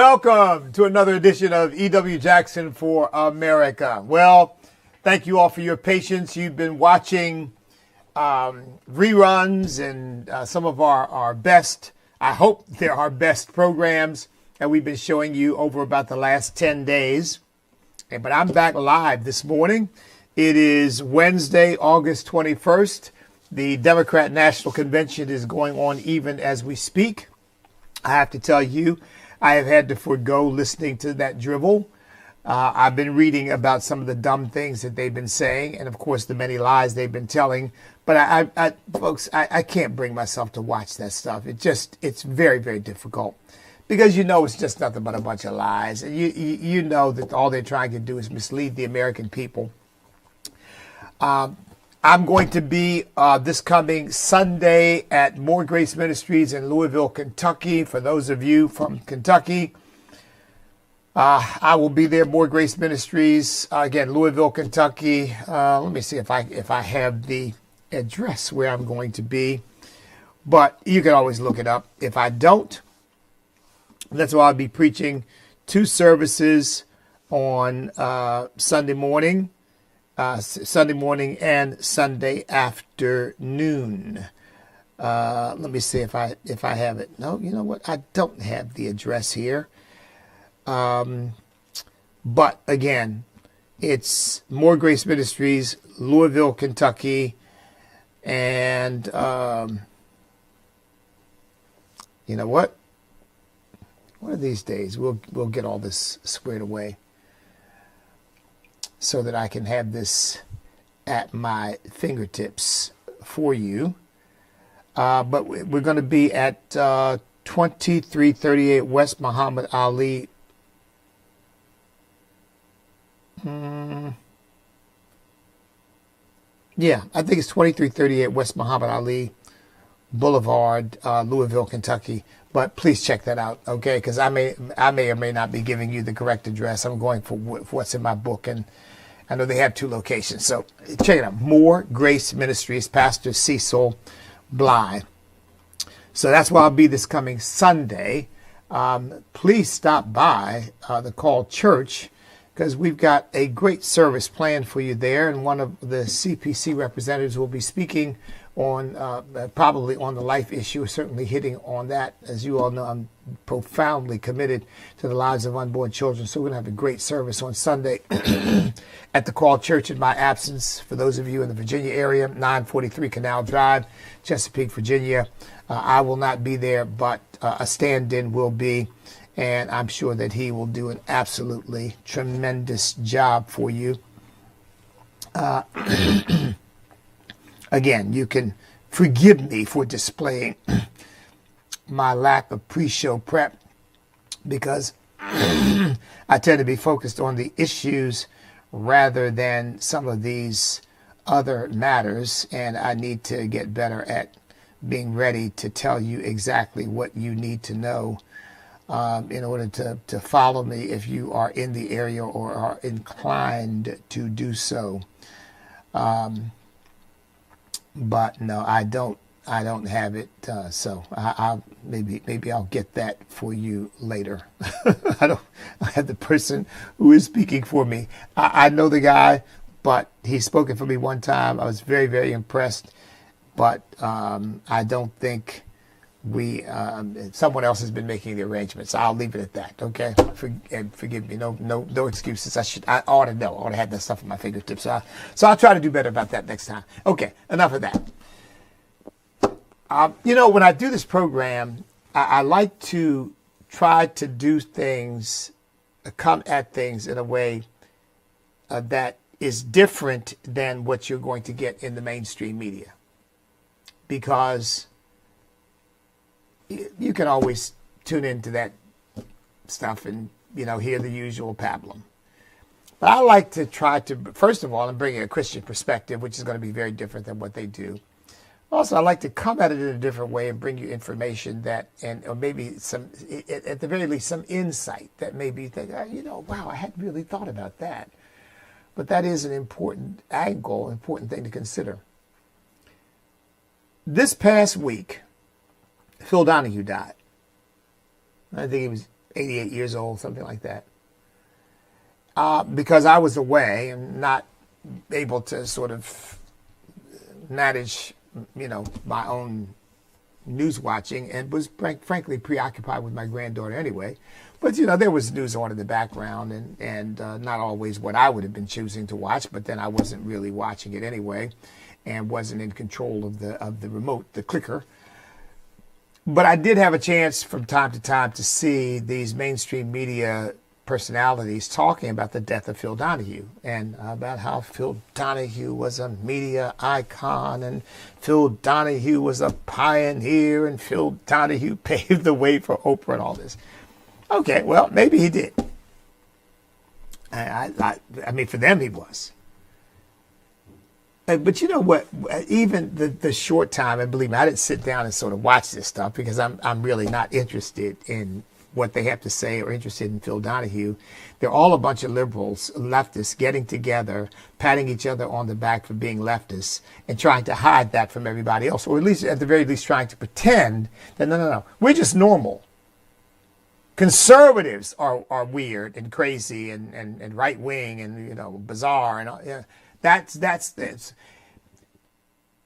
Welcome to another edition of E.W. Jackson for America. Well, thank you all for your patience. You've been watching reruns and some of our best, I hope they're our best programs that we've been showing you over about the last 10 days. But I'm back live this morning. It is Wednesday, August 21st. The Democrat National Convention is going on even as we speak. I have to tell you, I have had to forego listening to that drivel. I've been reading about some of the dumb things that they've been saying, and of course the many lies they've been telling. But folks, I can't bring myself to watch that stuff. It's very, very difficult because it's just nothing but a bunch of lies, and you know that all they're trying to do is mislead the American people. I'm going to be this coming Sunday at More Grace Ministries in Louisville, Kentucky. For those of you from Kentucky, I will be there. More Grace Ministries, again, Louisville, Kentucky. Let me see if I have the address where I'm going to be, but you can always look it up. If I don't, that's why I'll be preaching 2 services on Sunday morning and Sunday afternoon. Let me see if I have it. No, you know what? I don't have the address here. But again, it's More Grace Ministries, Louisville, Kentucky, and you know what? One of these days we'll get all this squared away, so that I can have this at my fingertips for you. But we're going to be at 2338 West Muhammad Ali. Yeah, I think it's 2338 West Muhammad Ali Boulevard, Louisville, Kentucky. But please check that out, okay? Because I may or may not be giving you the correct address. I'm going for what's in my book, and I know they have 2 locations. So check it out. More Grace Ministries, Pastor Cecil Bly. So that's where I'll be this coming Sunday. Please stop by the Call Church, because we've got a great service planned for you there. And one of the CPC representatives will be speaking on probably on the life issue, certainly hitting on that. As you all know, I'm profoundly committed to the lives of unborn children. So we're going to have a great service on Sunday at the Call Church in my absence. For those of you in the Virginia area, 943 Canal Drive, Chesapeake, Virginia. I will not be there, but a stand-in will be. And I'm sure that he will do an absolutely tremendous job for you. Again, you can forgive me for displaying my lack of pre-show prep, because I tend to be focused on the issues rather than some of these other matters, and I need to get better at being ready to tell you exactly what you need to know in order to follow me if you are in the area or are inclined to do so. But no, I don't have it. So I'll maybe I'll get that for you later. I have the person who is speaking for me. I know the guy, but he's spoken for me one time. I was very, very impressed. But I don't think someone else has been making the arrangements. I'll leave it at that. Okay, forgive me. No excuses. I ought to know. I ought to have that stuff at my fingertips. So I'll try to do better about that next time. Okay, enough of that. When I do this program, I like to try to do things, come at things in a way that is different than what you're going to get in the mainstream media, because you can always tune into that stuff and, hear the usual pablum. But I like to try to, first of all, I'm bringing a Christian perspective, which is going to be very different than what they do. Also, I like to come at it in a different way and bring you information or maybe some, at the very least, some insight that maybe you think, wow, I hadn't really thought about that. But that is an important angle, important thing to consider. This past week, Phil Donahue died. I think he was 88 years old, something like that. Because I was away and not able to sort of manage, my own news watching, and was frankly preoccupied with my granddaughter anyway. But, there was news on in the background, and not always what I would have been choosing to watch, but then I wasn't really watching it anyway and wasn't in control of the remote, the clicker. But I did have a chance from time to time to see these mainstream media personalities talking about the death of Phil Donahue and about how Phil Donahue was a media icon and Phil Donahue was a pioneer and Phil Donahue paved the way for Oprah and all this. Okay, well, maybe he did. I mean, for them he was. But you know what? Even the short time, and believe me, I didn't sit down and sort of watch this stuff because I'm really not interested in what they have to say or interested in Phil Donahue. They're all a bunch of liberals, leftists, getting together, patting each other on the back for being leftists and trying to hide that from everybody else, or at the very least trying to pretend that, no, we're just normal. Conservatives are weird and crazy and right-wing and, bizarre. And that's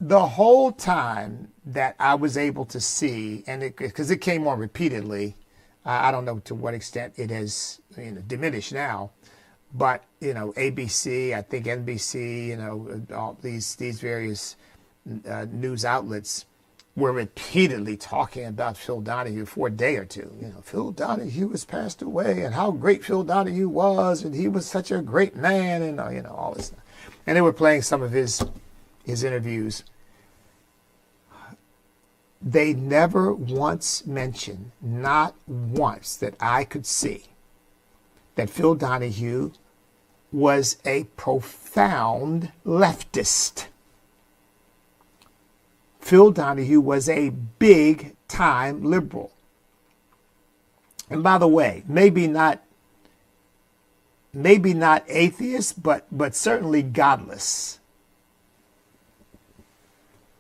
the whole time that I was able to see, and because it came on repeatedly. I don't know to what extent it has diminished now, but ABC, I think NBC, all these various news outlets were repeatedly talking about Phil Donahue for a day or two. Phil Donahue has passed away, and how great Phil Donahue was, and he was such a great man, and all this stuff. And they were playing some of his interviews. They never once mentioned, not once that I could see, that Phil Donahue was a profound leftist. Phil Donahue was a big-time liberal. And by the way, maybe not atheist, but certainly godless.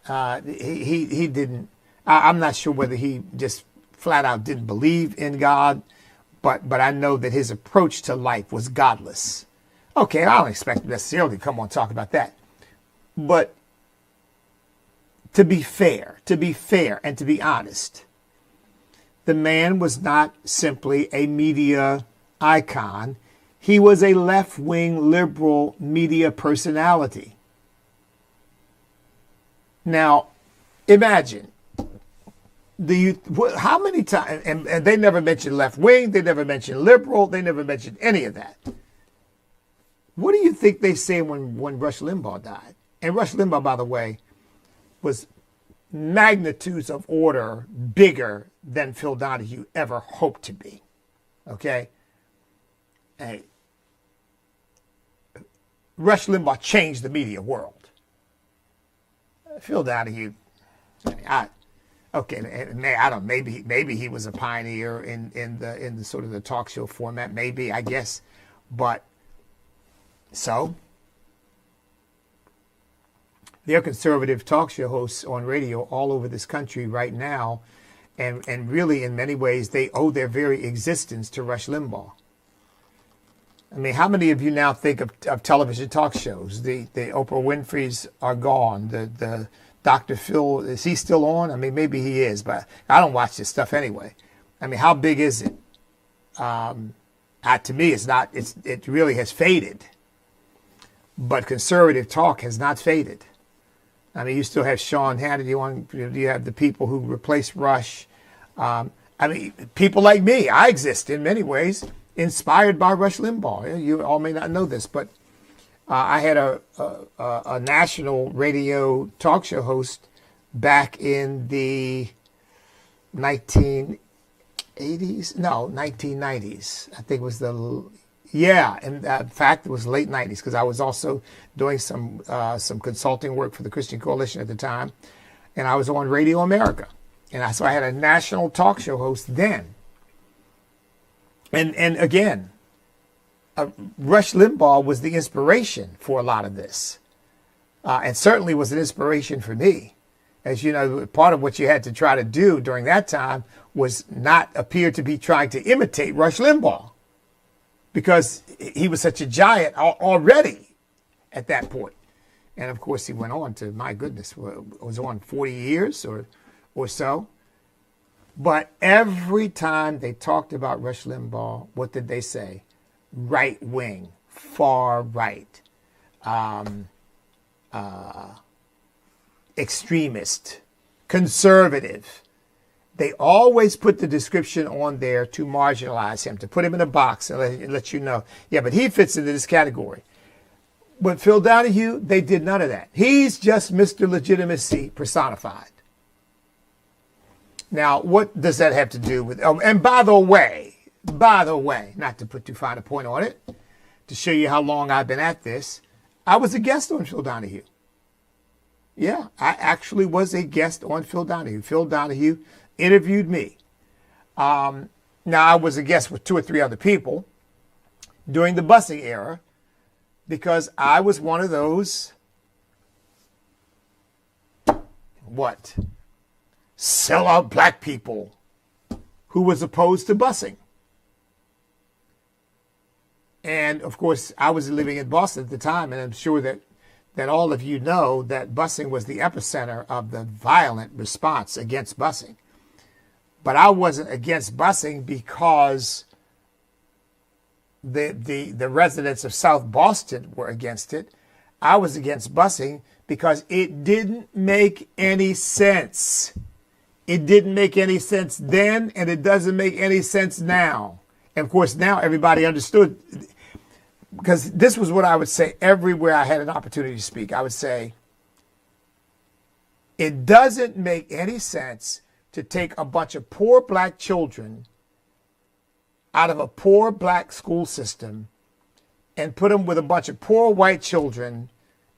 He didn't. I'm not sure whether he just flat out didn't believe in God, but I know that his approach to life was godless. Okay, I don't expect him necessarily to come on and talk about that. But to be fair, and to be honest, the man was not simply a media icon. He was a left-wing liberal media personality. Now, imagine. How many times, and they never mentioned left wing, they never mentioned liberal, they never mentioned any of that. What do you think they say when Rush Limbaugh died? And Rush Limbaugh, by the way, was magnitudes of order bigger than Phil Donahue ever hoped to be. Okay? Hey, Rush Limbaugh changed the media world. Phil Donahue, okay, I don't. Maybe he was a pioneer in the sort of the talk show format. Maybe, I guess, but so there are conservative talk show hosts on radio all over this country right now, and really in many ways they owe their very existence to Rush Limbaugh. I mean, how many of you now think of television talk shows? The Oprah Winfrey's are gone. The Dr. Phil, is he still on? I mean, maybe he is, but I don't watch this stuff anyway. I mean, how big is it? To me, it's not. It really has faded. But conservative talk has not faded. I mean, you still have Sean Hannity on. You have the people who replaced Rush. I mean, people like me. I exist in many ways, inspired by Rush Limbaugh. You all may not know this, but I had a national radio talk show host back in the 1980s. No, 1990s. I think it was in fact, it was late 90s because I was also doing some consulting work for the Christian Coalition at the time, and I was on Radio America, and so I had a national talk show host then. And again, Rush Limbaugh was the inspiration for a lot of this, and certainly was an inspiration for me. As you know, part of what you had to try to do during that time was not appear to be trying to imitate Rush Limbaugh, because he was such a giant already at that point. And of course, he went on to, my goodness, was on 40 years or so. But every time they talked about Rush Limbaugh, what did they say? Right wing, far right, extremist, conservative. They always put the description on there to marginalize him, to put him in a box and let you know, yeah, but he fits into this category. But Phil Donahue, they did none of that. He's just Mr. Legitimacy personified. Now, what does that have to do with, and by the way, not to put too fine a point on it, to show you how long I've been at this, I was a guest on Phil Donahue. Yeah, I actually was a guest on Phil Donahue. Phil Donahue interviewed me. Now, I was a guest with 2 or 3 other people during the busing era, because I was one of those, sellout black people who was opposed to busing. And of course, I was living in Boston at the time, and I'm sure that all of you know that busing was the epicenter of the violent response against busing. But I wasn't against busing because the residents of South Boston were against it. I was against busing because it didn't make any sense. It didn't make any sense then, and it doesn't make any sense now. And of course, now everybody understood, because this was what I would say everywhere I had an opportunity to speak. I would say, it doesn't make any sense to take a bunch of poor black children out of a poor black school system and put them with a bunch of poor white children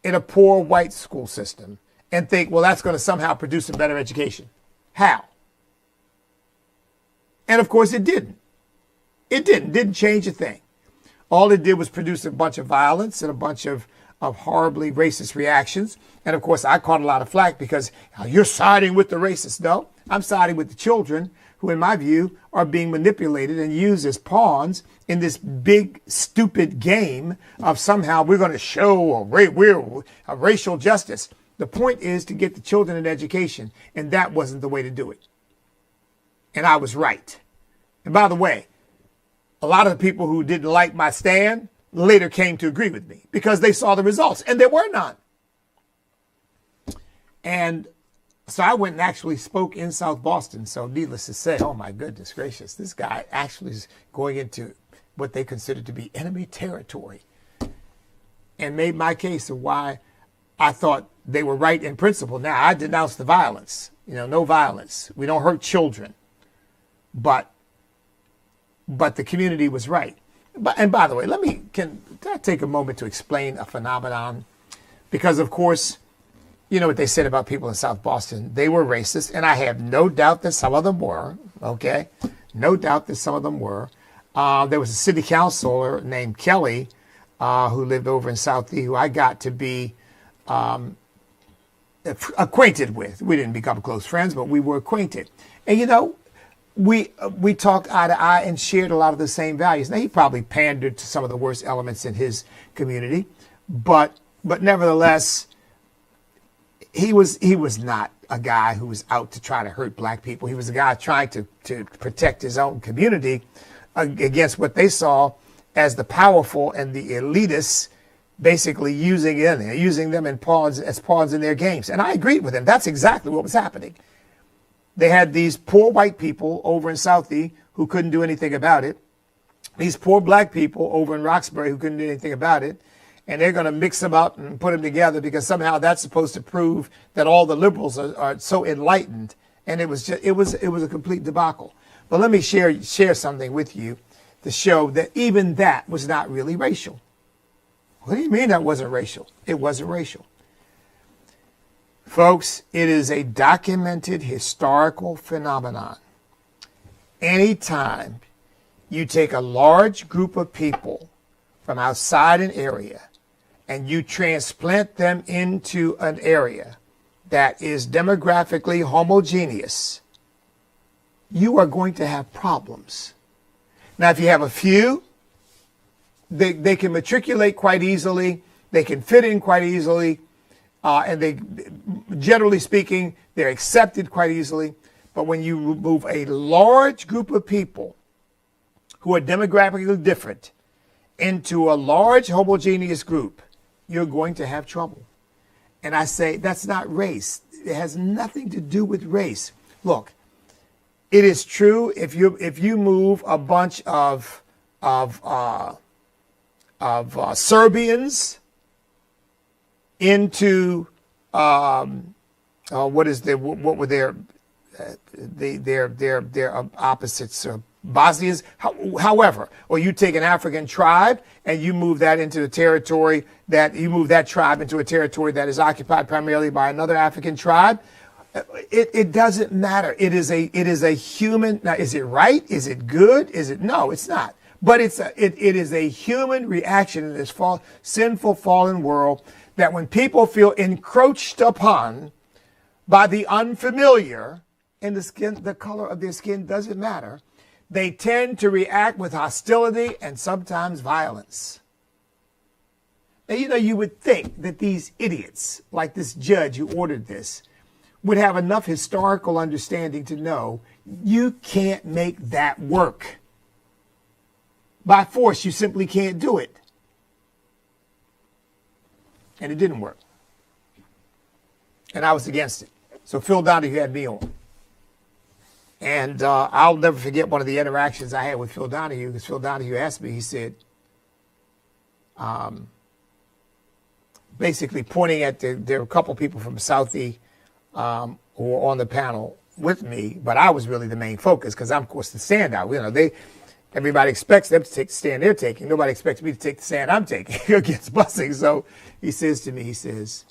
in a poor white school system and think, well, that's going to somehow produce a better education. How? And of course it didn't. It didn't change a thing. All it did was produce a bunch of violence and a bunch of horribly racist reactions. And of course, I caught a lot of flack because you're siding with the racists. No, I'm siding with the children who, in my view, are being manipulated and used as pawns in this big, stupid game of somehow we're going to show a racial justice. The point is to get the children an education, and that wasn't the way to do it. And I was right. And by the way, a lot of the people who didn't like my stand later came to agree with me because they saw the results, and there were none. And so I went and actually spoke in South Boston. So needless to say, oh my goodness gracious, this guy actually is going into what they consider to be enemy territory, and made my case of why I thought they were right in principle. Now, I denounced the violence. No violence. We don't hurt children. But the community was right. And by the way, can I take a moment to explain a phenomenon? Because of course, you know what they said about people in South Boston. They were racist, and I have no doubt that some of them were, okay? No doubt that some of them were. There was a city councilor named Kelly who lived over in South E, who I got to be acquainted with. We didn't become close friends, but we were acquainted. And we talked eye to eye and shared a lot of the same values. Now, he probably pandered to some of the worst elements in his community, but nevertheless, he was not a guy who was out to try to hurt black people. He was a guy trying to protect his own community against what they saw as the powerful and the elitists basically using them as pawns in their games. And I agreed with him. That's exactly what was happening. They had these poor white people over in Southie who couldn't do anything about it. These poor black people over in Roxbury who couldn't do anything about it. And they're going to mix them up and put them together because somehow that's supposed to prove that all the liberals are so enlightened. And it was a complete debacle. But let me share something with you to show that even that was not really racial. What do you mean that wasn't racial? It wasn't racial. Folks, it is a documented historical phenomenon. Anytime you take a large group of people from outside an area and you transplant them into an area that is demographically homogeneous, you are going to have problems. Now, if you have a few, they can matriculate quite easily, they can fit in quite easily, and they, generally speaking, they're accepted quite easily. But when you move a large group of people who are demographically different into a large homogeneous group, you're going to have trouble. And I say that's not race. It has nothing to do with race. Look, it is true if you move a bunch of Serbians into what were their opposites, Bosnians, however, or you take an African tribe and you move that into a territory that tribe into a territory that is occupied primarily by another African tribe. It doesn't matter. It is a human. Now, is it right? Is it good? No, it's not. But it is a human reaction in this sinful fallen world that when people feel encroached upon by the unfamiliar, and the color of their skin doesn't matter, they tend to react with hostility and sometimes violence. Now, you would think that these idiots, like this judge who ordered this, would have enough historical understanding to know you can't make that work. By force, you simply can't do it. And it didn't work. And I was against it. So Phil Donahue had me on. And I'll never forget one of the interactions I had with Phil Donahue, because Phil Donahue asked me, he said, basically pointing at there were a couple people from Southie who were on the panel with me, but I was really the main focus because I'm, of course, the standout. Everybody expects them to take the stand they're taking. Nobody expects me to take the stand I'm taking against busing. So he says to me, he says,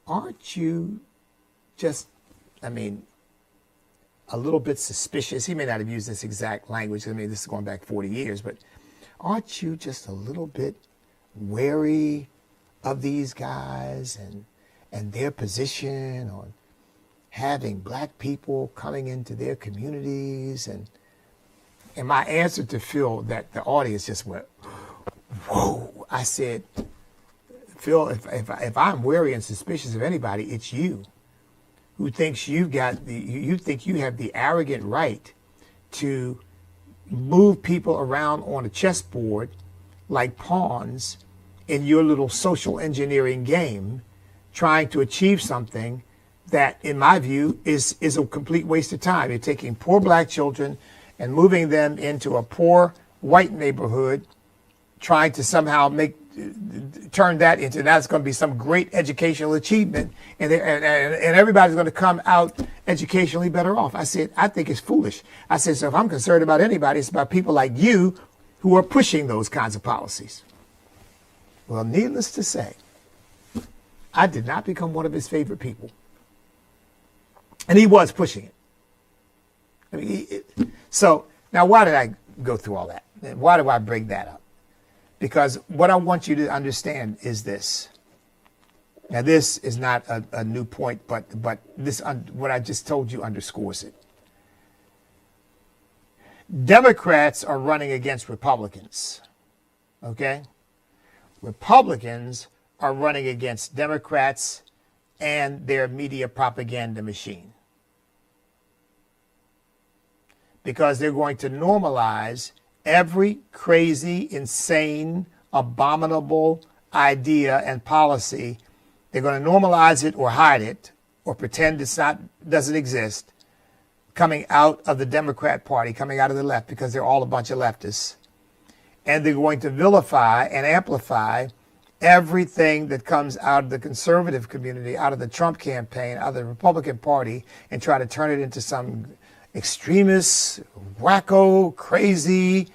aren't you just, a little bit suspicious? He may not have used this exact language. This is going back 40 years, but aren't you just a little bit wary of these guys and their position on having black people coming into their communities? And my answer to Phil, that the audience just went, whoa. I said, Phil, if I'm wary and suspicious of anybody, it's you, who thinks you have the arrogant right to move people around on a chessboard like pawns in your little social engineering game, trying to achieve something that, in my view, is a complete waste of time. You're taking poor black children and moving them into a poor white neighborhood, trying to somehow turn that into, that's going to be some great educational achievement, and everybody's going to come out educationally better off. I said, I think it's foolish. I said, so if I'm concerned about anybody, it's about people like you who are pushing those kinds of policies. Well, needless to say, I did not become one of his favorite people. And he was pushing it. So now, why did I go through all that? Why do I bring that up? Because what I want you to understand is this. Now, this is not a new point, but this, what I just told you underscores it. Democrats are running against Republicans. Okay? Republicans are running against Democrats and their media propaganda machine. Because they're going to normalize every crazy, insane, abominable idea and policy. They're going to normalize it or hide it or pretend doesn't exist, coming out of the Democrat Party, coming out of the left, because they're all a bunch of leftists. And they're going to vilify and amplify everything that comes out of the conservative community, out of the Trump campaign, out of the Republican Party, and try to turn it into some extremist, wacko, crazy,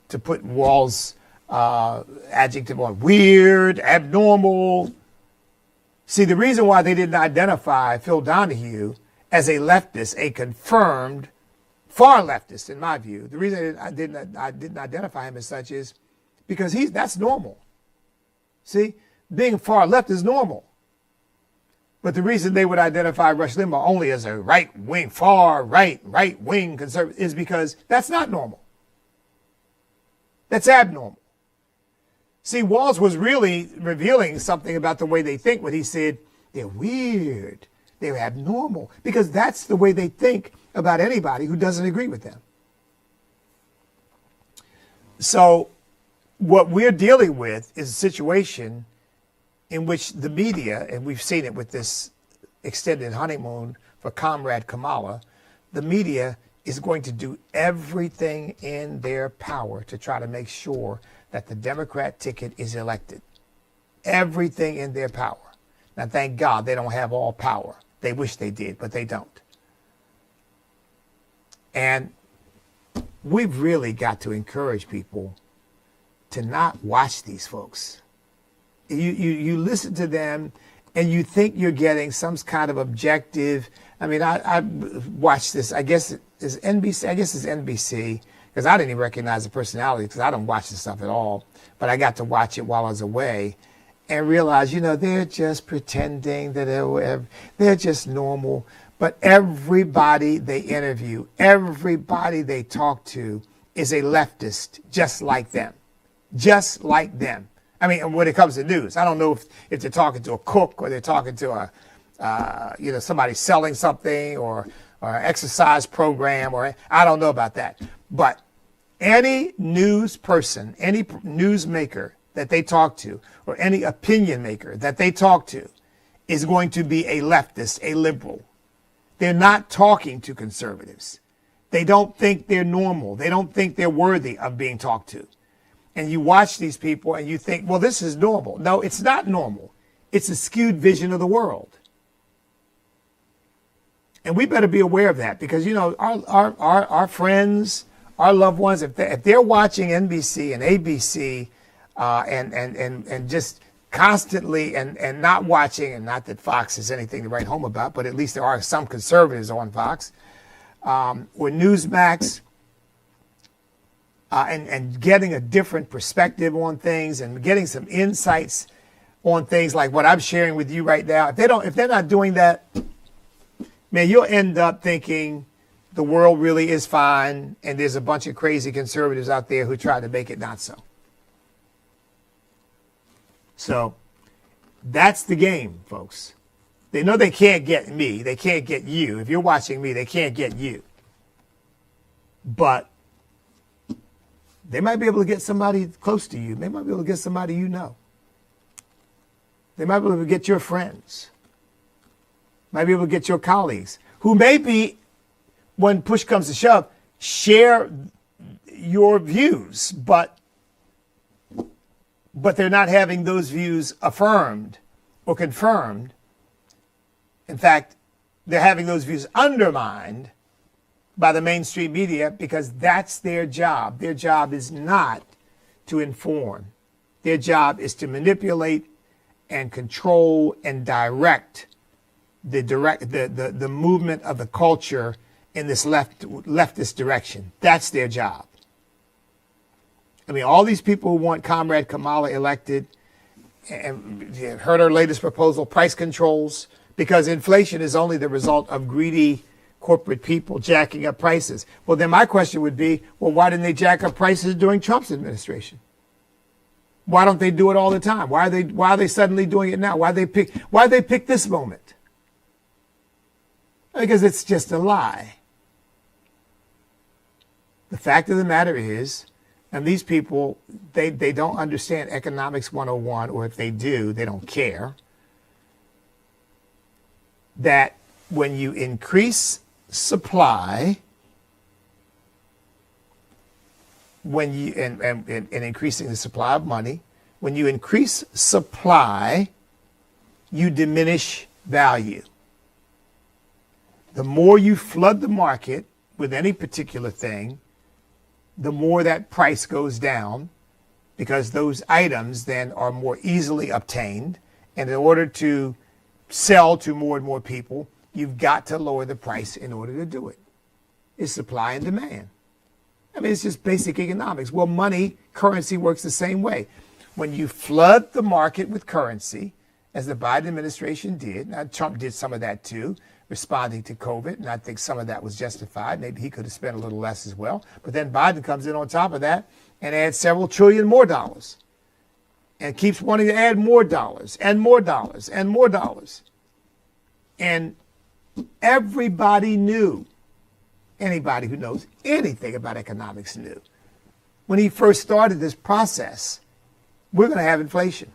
to put Wall's adjective on, weird, abnormal. See, the reason why they didn't identify Phil Donahue as a leftist, a confirmed far leftist, in my view, the reason I didn't identify him as such is because that's normal. See, being far left is normal. But the reason they would identify Rush Limbaugh only as a right wing, far right wing conservative is because that's not normal. That's abnormal. See, Walz was really revealing something about the way they think when he said they're weird, they're abnormal, because that's the way they think about anybody who doesn't agree with them. So what we're dealing with is a situation in which the media, and we've seen it with this extended honeymoon for Comrade Kamala, the media is going to do everything in their power to try to make sure that the Democrat ticket is elected. Everything in their power. Now, thank God they don't have all power. They wish they did, but they don't. And we've really got to encourage people to not watch these folks. You listen to them and you think you're getting some kind of objective. I mean, I watched this, I guess it's NBC, it's NBC, because I didn't even recognize the personality because I don't watch this stuff at all. But I got to watch it while I was away and realize, they're just pretending that they're just normal. But everybody they interview, everybody they talk to is a leftist just like them. Just like them. I mean, when it comes to news, I don't know if they're talking to a cook or they're talking to somebody selling something or an exercise program, or I don't know about that. But any news person, any news maker that they talk to, or any opinion maker that they talk to is going to be a leftist, a liberal. They're not talking to conservatives. They don't think they're normal. They don't think they're worthy of being talked to. And you watch these people and you think, well, this is normal. No, it's not normal. It's a skewed vision of the world. And we better be aware of that because, our friends, our loved ones, if they're watching NBC and ABC and just constantly and not watching, and not that Fox is anything to write home about, but at least there are some conservatives on Fox, or Newsmax, and getting a different perspective on things and getting some insights on things like what I'm sharing with you right now. If they're not doing that, man, you'll end up thinking the world really is fine and there's a bunch of crazy conservatives out there who try to make it not so. So that's the game, folks. They know they can't get me. They can't get you. If you're watching me, they can't get you. But they might be able to get somebody close to you. They might be able to get somebody you know. They might be able to get your friends. Might be able to get your colleagues who maybe, when push comes to shove, share your views, but they're not having those views affirmed or confirmed. In fact, they're having those views undermined by the mainstream media because that's their job. Their job is not to inform. Their job is to manipulate and control and direct the movement of the culture in this leftist direction. That's their job. I mean, all these people who want Comrade Kamala elected and heard her latest proposal, price controls, because inflation is only the result of greedy corporate people jacking up prices. Well, then my question would be, well, why didn't they jack up prices during Trump's administration? Why don't they do it all the time? Why are they suddenly doing it now? Why they pick this moment? Because it's just a lie. The fact of the matter is, and these people, they don't understand economics 101, or if they do, they don't care, that when you increase supply, and increasing the supply of money, when you increase supply, you diminish value. The more you flood the market with any particular thing, the more that price goes down, because those items then are more easily obtained. And in order to sell to more and more people, you've got to lower the price in order to do it. It's supply and demand. I mean, it's just basic economics. Well, money, currency works the same way. when you flood the market with currency, as the Biden administration did, now Trump did some of that too, responding to COVID, and I think some of that was justified. Maybe he could have spent a little less as well. But then Biden comes in on top of that and adds several trillion more dollars and keeps wanting to add more dollars and more dollars and more dollars. And everybody knew, anybody who knows anything about economics knew, when he first started this process, we're going to have inflation.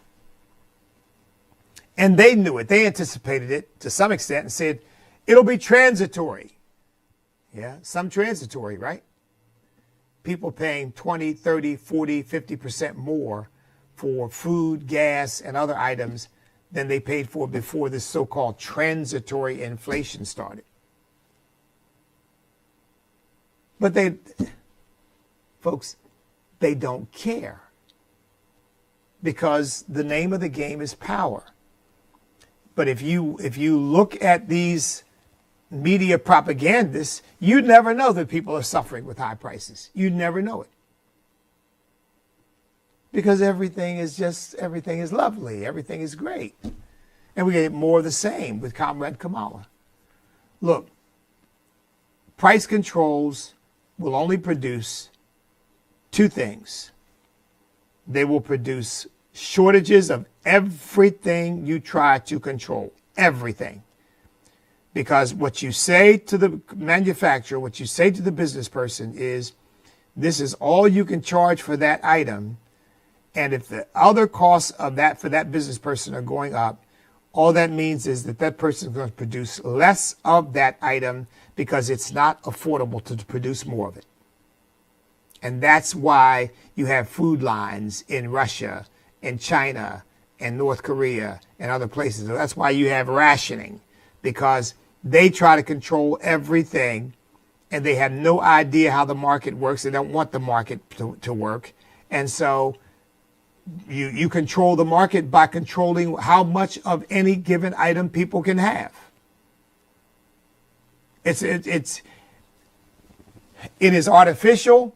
And they knew it. They anticipated it to some extent and said, it'll be transitory. Yeah, some transitory, right? People paying 20, 30, 40, 50% more for food, gas, and other items than they paid for before this so-called transitory inflation started. But they, folks, they don't care, because the name of the game is power. But if you look at these media propagandists, you never know that people are suffering with high prices. You never know it. Because everything is lovely. Everything is great. And we get more of the same with Comrade Kamala. Look, price controls will only produce two things. They will produce shortages of everything you try to control. Everything. Because what you say to the manufacturer, what you say to the business person is, this is all you can charge for that item. And if the other costs of that for that business person are going up, all that means is that that person is going to produce less of that item because it's not affordable to produce more of it. And that's why you have food lines in Russia and China and North Korea and other places. That's why you have rationing, because they try to control everything and they have no idea how the market works. They don't want the market to work. And so you control the market by controlling how much of any given item people can have. It is artificial,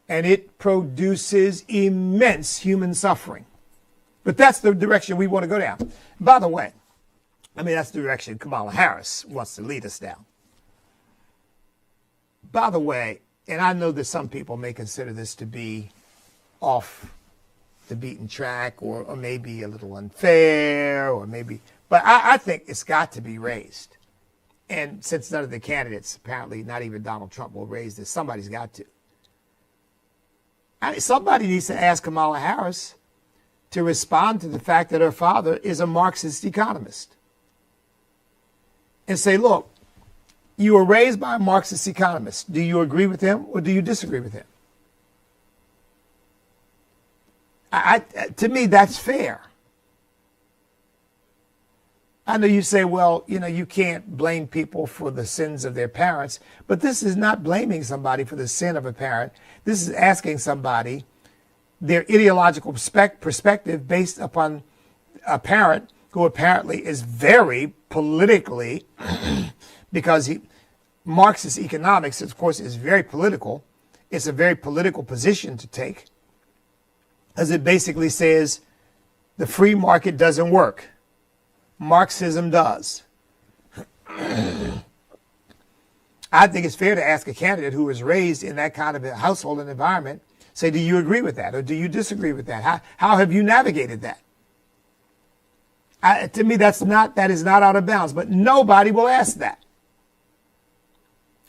and it produces immense human suffering. But that's the direction we want to go down. By the way, that's the direction Kamala Harris wants to lead us down. By the way, and I know that some people may consider this to be off the beaten track, or maybe a little unfair, or maybe, but I think it's got to be raised. And since none of the candidates, apparently not even Donald Trump, will raise this, somebody's got to. Somebody needs to ask Kamala Harris to respond to the fact that her father is a Marxist economist. And say, look, you were raised by a Marxist economist. Do you agree with him or do you disagree with him? To me, that's fair. I know you say, well, you can't blame people for the sins of their parents, but this is not blaming somebody for the sin of a parent. This is asking somebody their ideological perspective based upon a parent who apparently is very politically, because Marxist economics, of course, is very political. It's a very political position to take, as it basically says the free market doesn't work. Marxism does. I think it's fair to ask a candidate who was raised in that kind of a household and environment, say, do you agree with that or do you disagree with that? How have you navigated that? To me, that is not out of bounds, but nobody will ask that.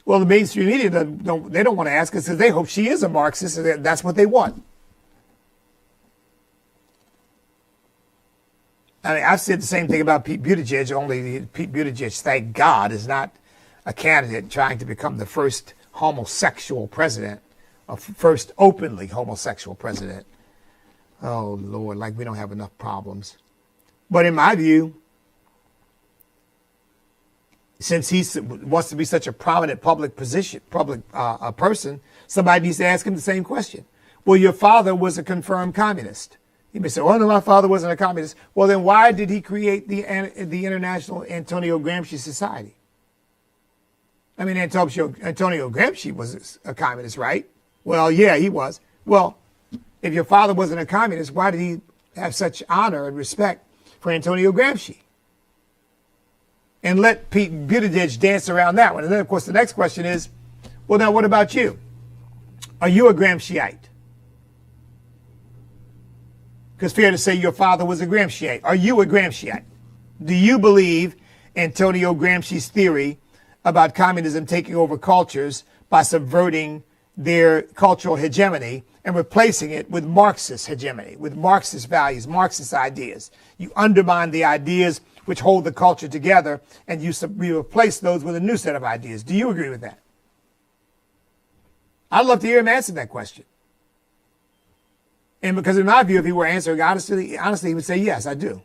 Well, the mainstream media, they don't want to ask us because they hope she is a Marxist, and that's what they want. I've said the same thing about Pete Buttigieg, only Pete Buttigieg, thank God, is not a candidate trying to become the first homosexual president, or first openly homosexual president. Oh, Lord, like we don't have enough problems. But in my view, since he wants to be such a prominent public person, somebody needs to ask him the same question. Well, your father was a confirmed communist. He may say, well, no, my father wasn't a communist. Well, then why did he create the International Antonio Gramsci Society? Antonio Gramsci was a communist, right? Well, yeah, he was. Well, If your father wasn't a communist, why did he have such honor and respect for Antonio Gramsci? And let Pete Buttigieg dance around that one. And then, of course, the next question is, well, now what about you? Are you a Gramsciite? Because fair to say your father was a Gramsciite. Are you a Gramsciite? Do you believe Antonio Gramsci's theory about communism taking over cultures by subverting their cultural hegemony and replacing it with Marxist hegemony, with Marxist values, Marxist ideas? You undermine the ideas which hold the culture together, and you replace those with a new set of ideas. Do you agree with that? I'd love to hear him answer that question. And because in my view, if he were answering honestly, he would say, yes, I do.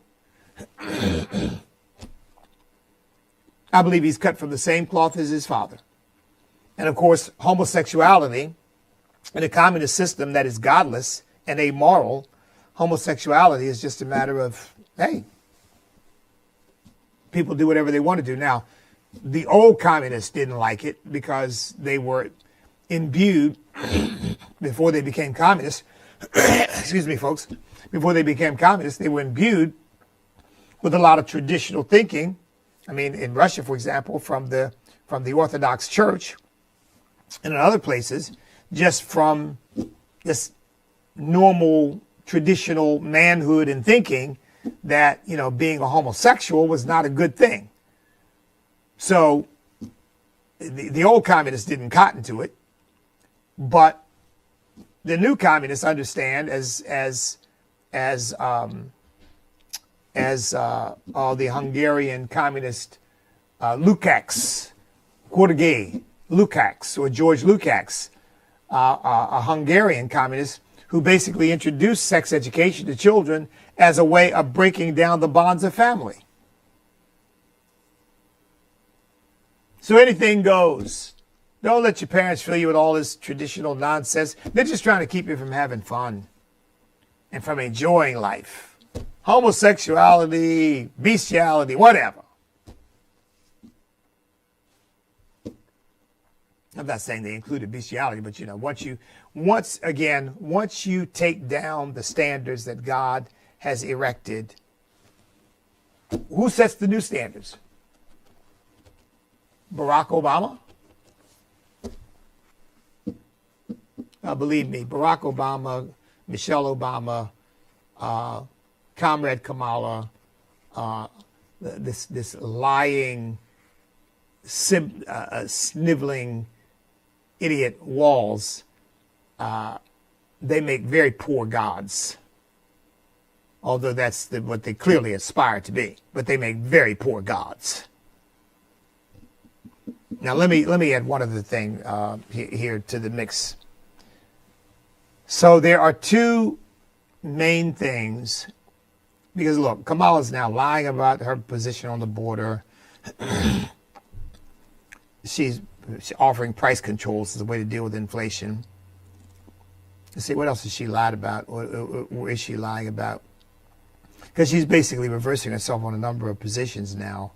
I believe he's cut from the same cloth as his father. And of course, homosexuality in a communist system that is godless and amoral, homosexuality is just a matter of, hey, people do whatever they want to do. Now, the old communists didn't like it because they were imbued before they became communists. Excuse me, folks. Before they became communists, they were imbued with a lot of traditional thinking. I mean, in Russia, for example, from the Orthodox Church, and in other places, just from this normal traditional manhood and thinking that, you know, being a homosexual was not a good thing. So the old communists didn't cotton to it, but the new communists understand, as the Hungarian communist Lukács, György Lukács, or George Lukács, a Hungarian communist who basically introduced sex education to children as a way of breaking down the bonds of family. So anything goes. Don't let your parents fill you with all this traditional nonsense. They're just trying to keep you from having fun and from enjoying life. Homosexuality, bestiality, whatever. I'm not saying they included bestiality, but, you know, once you take down the standards that God has erected, who sets the new standards? Barack Obama? Believe me, Barack Obama, Michelle Obama, Comrade Kamala, this lying, sniveling idiot Walls, they make very poor gods. Although that's what they clearly aspire to be, but they make very poor gods. Now let me add one other thing here to the mix. So there are two main things, because look, Kamala's now lying about her position on the border. She's offering price controls as a way to deal with inflation. Let's see, what else has she lied about? Or is she lying about? Because she's basically reversing herself on a number of positions now.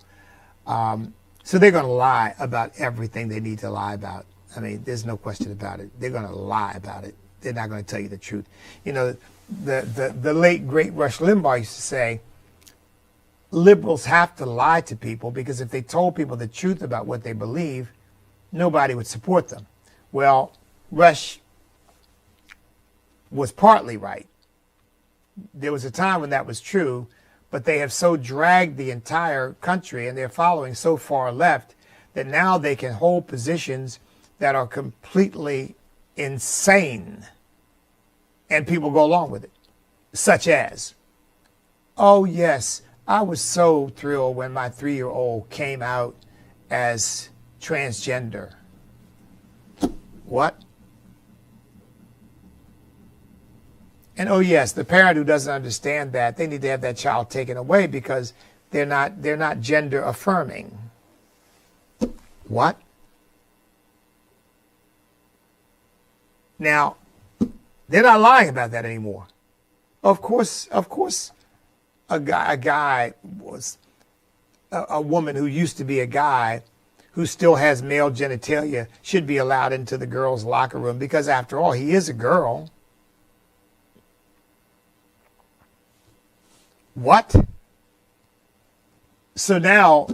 So they're going to lie about everything they need to lie about. I mean, there's no question about it. They're going to lie about it. They're not going to tell you the truth. You know, the late, great Rush Limbaugh used to say, liberals have to lie to people because if they told people the truth about what they believe, nobody would support them. Well, Rush was partly right. There was a time when that was true, but they have so dragged the entire country and their following so far left that now they can hold positions that are completely insane, and people go along with it. Such as, oh yes, I was so thrilled when my 3-year-old came out as transgender. What? And oh yes, the parent who doesn't understand that, they need to have that child taken away because they're not gender affirming. What? Now, they're not lying about that anymore. Of course, a guy was a woman who used to be a guy who still has male genitalia should be allowed into the girls' locker room because after all, he is a girl. What? So now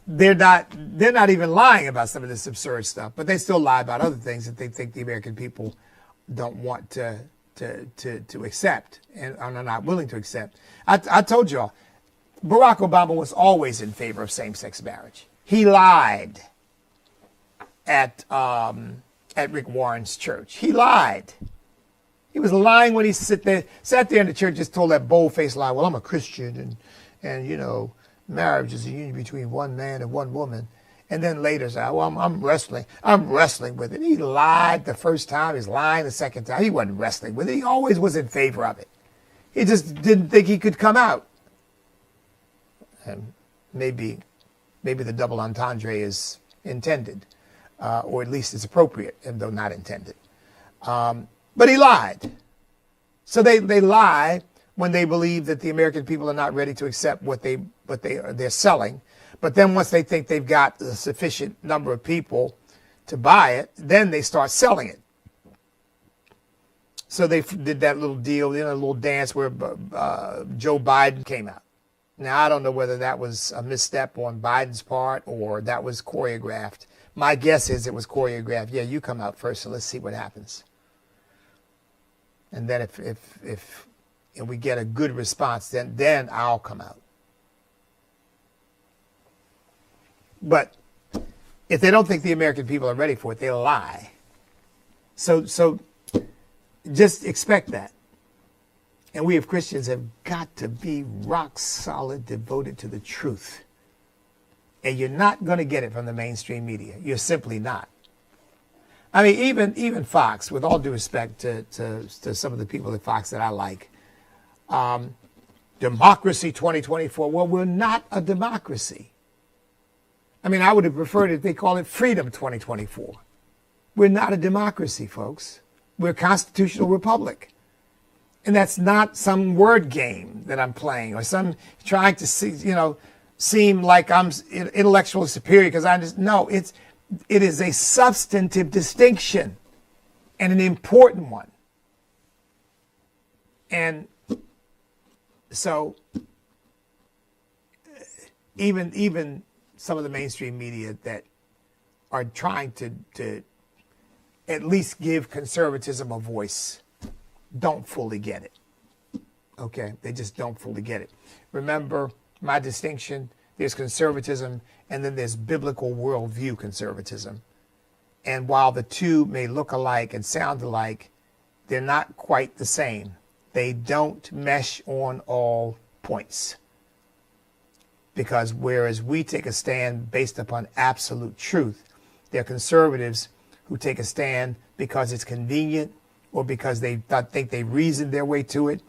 they're not even lying about some of this absurd stuff, but they still lie about other things that they think the American people don't want to accept and are not willing to accept. I told y'all, Barack Obama was always in favor of same-sex marriage. He lied at Rick Warren's church. He lied. He was lying when he sat there in the church, just told that bold-faced lie. Well, I'm a Christian, and you know, marriage is a union between one man and one woman. And then later said, well, I'm wrestling with it. He lied the first time. He's lying the second time. He wasn't wrestling with it. He always was in favor of it. He just didn't think he could come out. And maybe the double entendre is intended, or at least it's appropriate, and though not intended. But he lied. So they lie when they believe that the American people are not ready to accept what they're selling. But then once they think they've got a sufficient number of people to buy it, then they start selling it. So they did that little deal, a little dance where Joe Biden came out. Now, I don't know whether that was a misstep on Biden's part or that was choreographed. My guess is it was choreographed. Yeah, you come out first, and let's see what happens. And then if we get a good response, then I'll come out. But if they don't think the American people are ready for it, they lie. So just expect that. And we as Christians have got to be rock solid, devoted to the truth. And you're not going to get it from the mainstream media. You're simply not. I mean, even Fox, with all due respect to some of the people at Fox that I like, Democracy 2024. Well, we're not a democracy. I mean, I would have preferred if they call it Freedom 2024. We're not a democracy, folks. We're a constitutional republic. And that's not some word game that I'm playing or some trying to seem like I'm intellectually superior because no, it is a substantive distinction and an important one. And so even some of the mainstream media that are trying to at least give conservatism a voice don't fully get it. Okay? They just don't fully get it. Remember my distinction? There's conservatism and then there's biblical worldview conservatism. And while the two may look alike and sound alike, they're not quite the same. They don't mesh on all points. Because whereas we take a stand based upon absolute truth, there are conservatives who take a stand because it's convenient or because they think they reasoned their way to it.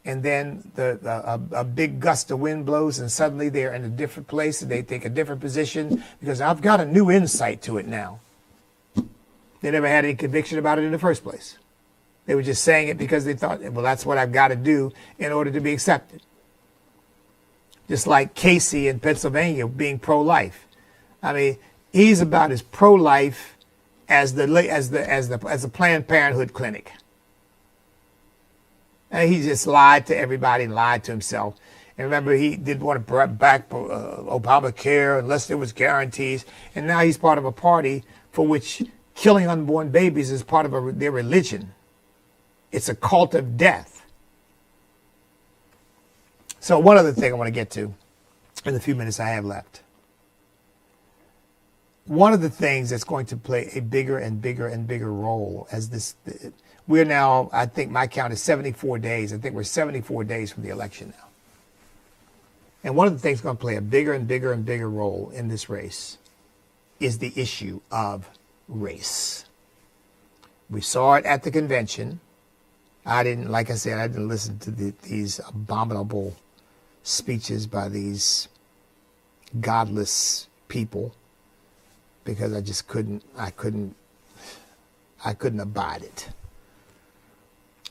And then a big gust of wind blows and suddenly they're in a different place and they take a different position because I've got a new insight to it now. They never had any conviction about it in the first place. They were just saying it because they thought, well, that's what I've got to do in order to be accepted. Just like Casey in Pennsylvania being pro-life. I mean, he's about as pro-life as the Planned Parenthood clinic. And he just lied to everybody and lied to himself. And remember, he didn't want to back Obamacare unless there was guarantees. And now he's part of a party for which killing unborn babies is part of their religion. It's a cult of death. So one other thing I want to get to in the few minutes I have left. One of the things that's going to play a bigger and bigger and bigger role as this, we're now, I think my count is 74 days. I think we're 74 days from the election now. And one of the things that's going to play a bigger and bigger and bigger role in this race is the issue of race. We saw it at the convention. Like I said, I didn't listen to these abominable speeches by these godless people because I just couldn't abide it.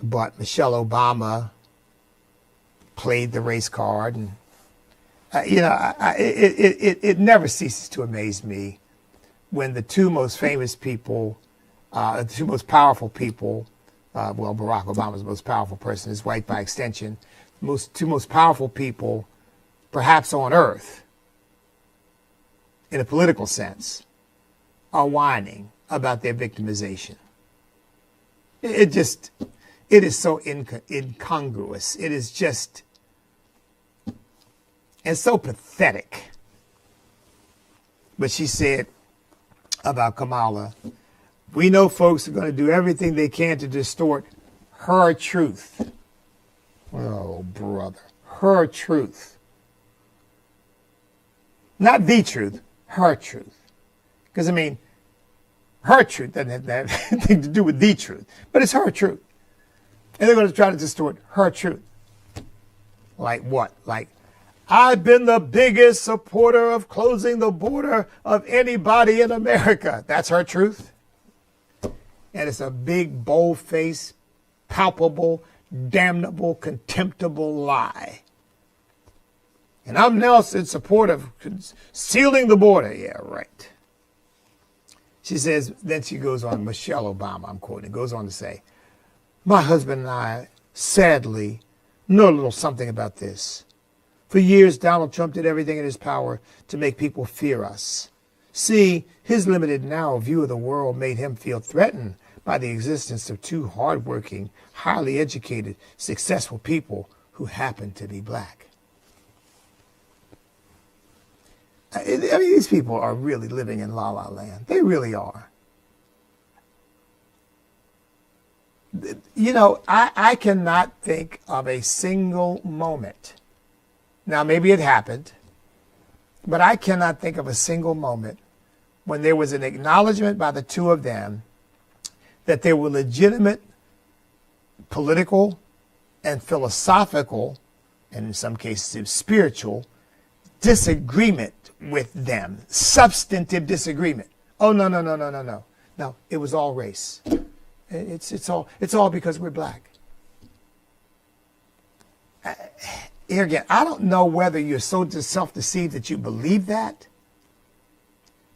But Michelle Obama played the race card, and it never ceases to amaze me when the two most famous people, the two most powerful people, well, Barack Obama's the most powerful person, his wife by extension, two most powerful people, perhaps on earth, in a political sense, are whining about their victimization. It is so incongruous. It is just, and so pathetic. But she said about Kamala, we know folks are going to do everything they can to distort her truth. Oh, brother. Her truth. Not the truth, her truth. Because, I mean, her truth doesn't have anything to do with the truth, but it's her truth. And they're going to try to distort her truth. Like what? Like, I've been the biggest supporter of closing the border of anybody in America. That's her truth. And it's a big, bold-faced, palpable, damnable, contemptible lie. And I'm now in support of sealing the border. Yeah, right. She says, then she goes on, Michelle Obama, I'm quoting, goes on to say, my husband and I, sadly, know a little something about this. For years, Donald Trump did everything in his power to make people fear us. See, his limited narrow view of the world made him feel threatened by the existence of two hardworking, highly educated, successful people who happen to be black. I mean, these people are really living in la la land. They really are. You know, I cannot think of a single moment. Now, maybe it happened, but I cannot think of a single moment when there was an acknowledgement by the two of them that there were legitimate political and philosophical, and in some cases spiritual, disagreement with them, substantive disagreement. Oh, no, no, no, no, no, no. No, it was all race. It's all because we're black. Here again, I don't know whether you're so self-deceived that you believe that,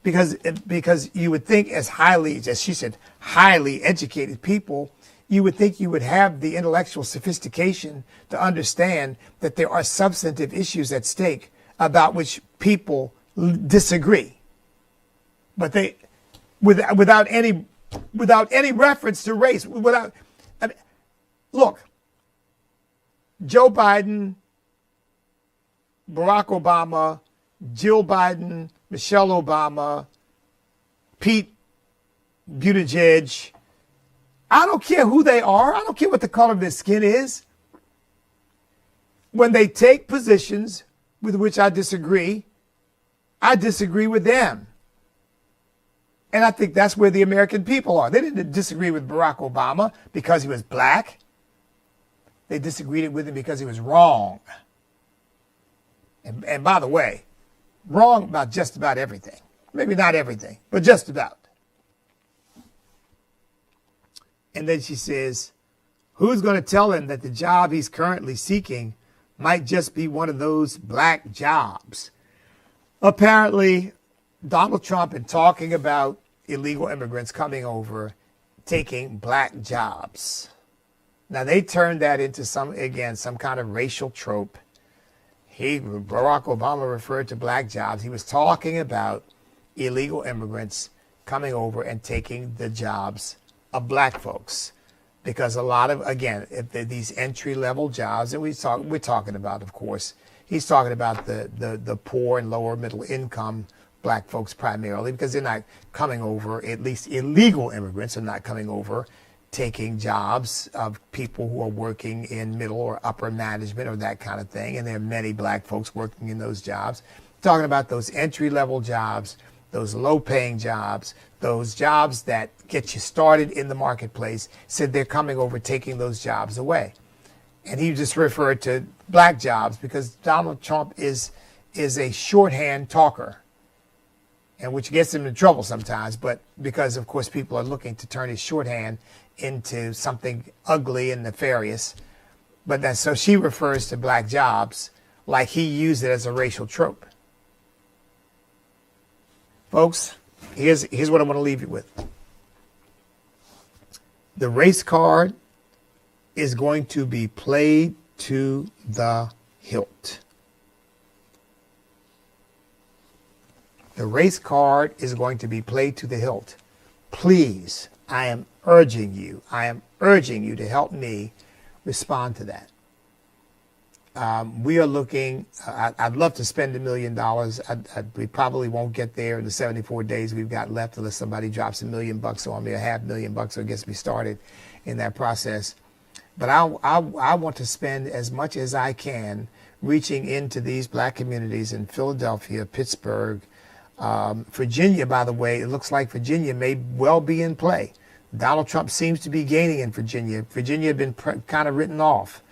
because you would think, as highly, as she said, highly educated people, you would think you would have the intellectual sophistication to understand that there are substantive issues at stake about which people disagree. But they, without any reference to race, I mean, look, Joe Biden, Barack Obama, Jill Biden, Michelle Obama, Pete Buttigieg, I don't care who they are. I don't care what the color of their skin is. When they take positions with which I disagree with them. And I think that's where the American people are. They didn't disagree with Barack Obama because he was black. They disagreed with him because he was wrong. And by the way, wrong about just about everything. Maybe not everything, but just about. And then she says, who's going to tell him that the job he's currently seeking might just be one of those black jobs? Apparently, Donald Trump, in talking about illegal immigrants coming over, taking black jobs. Now, they turned that into some kind of racial trope. Barack Obama referred to black jobs. He was talking about illegal immigrants coming over and taking the jobs of black folks. Because a lot of, again, if these entry-level jobs that we're talking about, of course, he's talking about the poor and lower middle income black folks primarily, because they're not coming over, at least illegal immigrants are not coming over taking jobs of people who are working in middle or upper management or that kind of thing. And there are many black folks working in those jobs. Talking about those entry-level jobs, those low-paying jobs, those jobs that get you started in the marketplace, said they're coming over taking those jobs away. And he just referred to black jobs because Donald Trump is a shorthand talker, and which gets him in trouble sometimes, but because, of course, people are looking to turn his shorthand into something ugly and nefarious. But so she refers to black jobs like he used it as a racial trope. Folks, here's what I want to leave you with. The race card is going to be played to the hilt. The race card is going to be played to the hilt. Please, I am urging you to help me respond to that. We are looking, I'd love to spend $1 million. We probably won't get there in the 74 days we've got left unless somebody drops $1 million on me, or $500,000, or gets me started in that process. But I want to spend as much as I can reaching into these black communities in Philadelphia, Pittsburgh, Virginia. By the way, it looks like Virginia may well be in play. Donald Trump seems to be gaining in Virginia. Virginia had been kind of written off.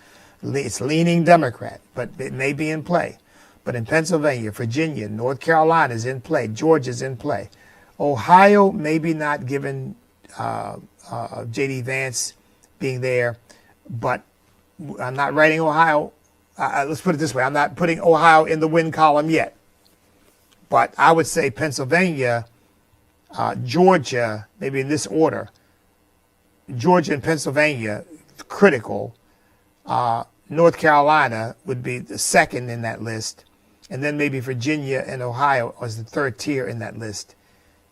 It's leaning Democrat, but it may be in play. But in Pennsylvania, Virginia, North Carolina is in play. Georgia's in play. Ohio, maybe not given J.D. Vance being there, but I'm not writing Ohio. Let's put it this way. I'm not putting Ohio in the win column yet. But I would say Pennsylvania, Georgia, maybe in this order. Georgia and Pennsylvania, critical. North Carolina would be the second in that list. And then maybe Virginia and Ohio as the third tier in that list.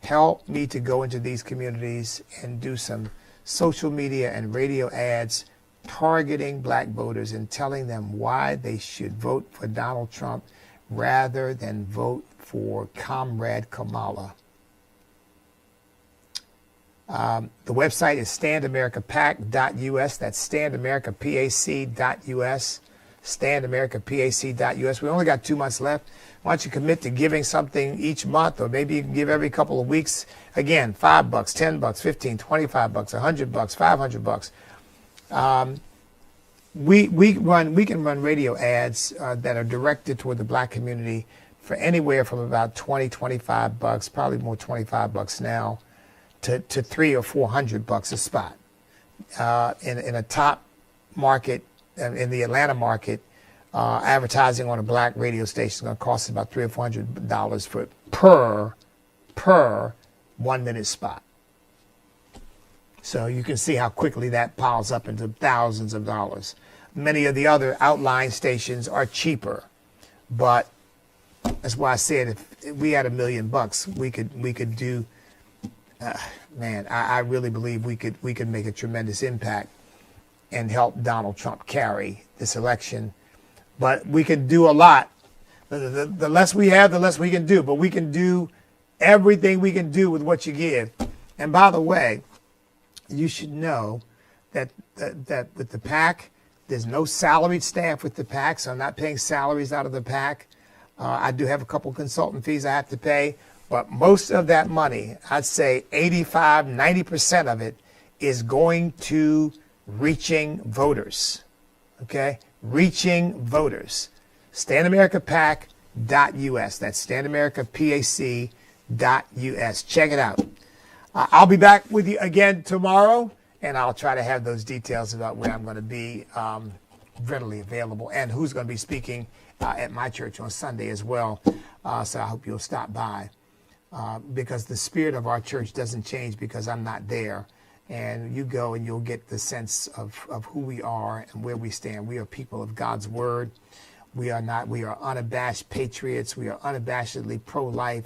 Help me to go into these communities and do some social media and radio ads targeting black voters and telling them why they should vote for Donald Trump rather than vote for Comrade Kamala. The website is standamericapac.us. That's standamericapac.us. Standamericapac.us. We only got 2 months left. Why don't you commit to giving something each month, or maybe you can give every couple of weeks. Again, $5, $10, $15, $25, $100, $500. We can run radio ads that are directed toward the black community for anywhere from about $20, $25, probably more $25 now, to $300 or $400 a spot. In a top market, in the Atlanta market, advertising on a black radio station is going to cost about $300 or $400 per 1 minute spot. So you can see how quickly that piles up into thousands of dollars. Many of the other outlying stations are cheaper, but that's why I said if we had $1 million, we could do. Man, I really believe we could make a tremendous impact and help Donald Trump carry this election. But we can do a lot. The less we have, the less we can do. But we can do everything we can do with what you give. And by the way, you should know that with the PAC, there's no salaried staff with the PAC, so I'm not paying salaries out of the PAC. I do have a couple consultant fees I have to pay. But most of that money, I'd say 85, 90% of it is going to reaching voters, okay? Reaching voters. StandAmericaPAC.us. That's StandAmericaPAC.us. Check it out. I'll be back with you again tomorrow, and I'll try to have those details about where I'm going to be readily available and who's going to be speaking at my church on Sunday as well. So I hope you'll stop by. Because the spirit of our church doesn't change because I'm not there. And you go and you'll get the sense of who we are and where we stand. We are people of God's word. We are unabashed patriots. We are unabashedly pro-life.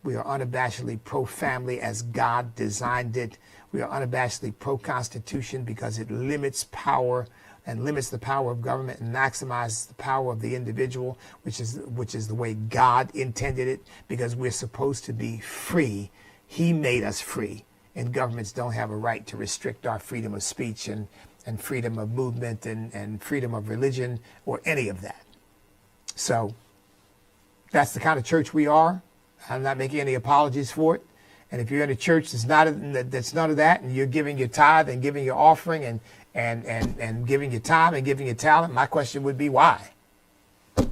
We are unabashedly pro-family as God designed it. We are unabashedly pro-constitution because it limits power and limits the power of government and maximizes the power of the individual, which is the way God intended it, because we're supposed to be free. He made us free, and governments don't have a right to restrict our freedom of speech and freedom of movement and freedom of religion or any of that. So that's the kind of church we are. I'm not making any apologies for it. And if you're in a church that's none of that, and you're giving your tithe and giving your offering and giving your time and giving your talent, my question would be why? I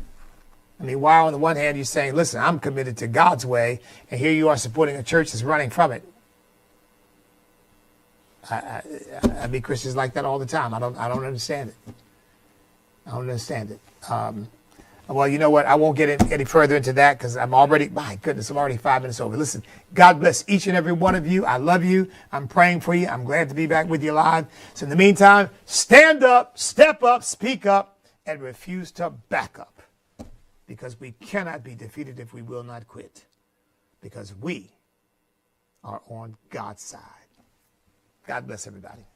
mean, why on the one hand you're saying, listen, I'm committed to God's way, and here you are supporting a church that's running from it. I meet Christians like that all the time. I don't understand it. I don't understand it. Well, you know what? I won't get any further into that because my goodness, I'm already 5 minutes over. Listen, God bless each and every one of you. I love you. I'm praying for you. I'm glad to be back with you live. So in the meantime, stand up, step up, speak up, and refuse to back up, because we cannot be defeated if we will not quit, because we are on God's side. God bless everybody.